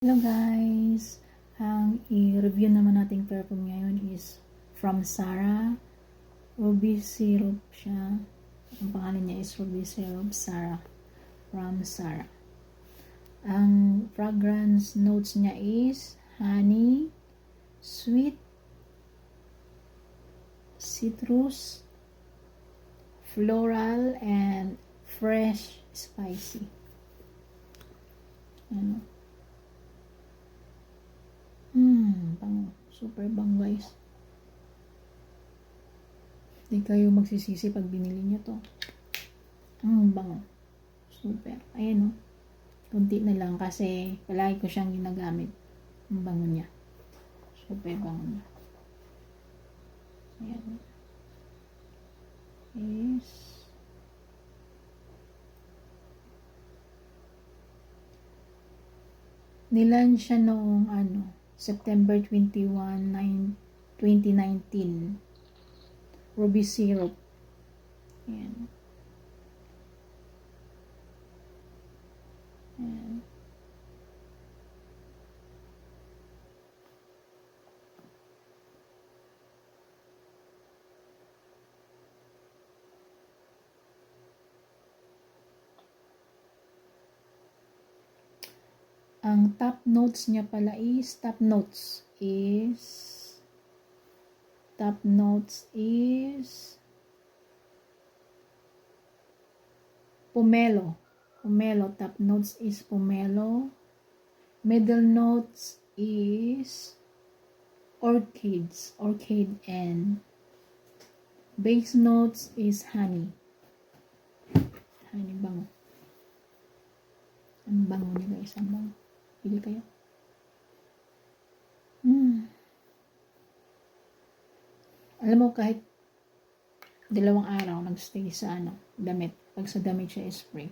Hello guys! Ang i-review naman nating perfume ngayon is from Sarah. Ruby Syrup siya. Ang pangalan niya is Ruby Syrup Sarah. From Sarah. Ang fragrance notes niya is honey, sweet, citrus, floral, and fresh spicy. Ano? Bango. Super bango guys. Hindi kayo magsisisi pag binili nyo to. Bango. Super. Ayan o. Kunti na lang kasi palagi ko siyang ginagamit. Ang bango niya. Super bango niya. Ayan. Yes. Nilan siya noong September 21, 2019. Ruby Syrup. Ayan. Ayan. Ang top notes niya pala is pomelo. Top notes is pomelo. Middle notes is orchid, and base notes is honey. Honey bango. Ang bango niya guys, ang bango. Pili kayo. Alam mo, kahit 2 araw nagstay sa damit. Pag sa damit siya spray.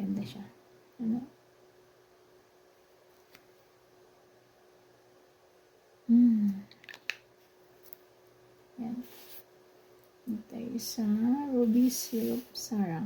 Ganda siya. Yan. Ito sa Ruby Syrup Sarah.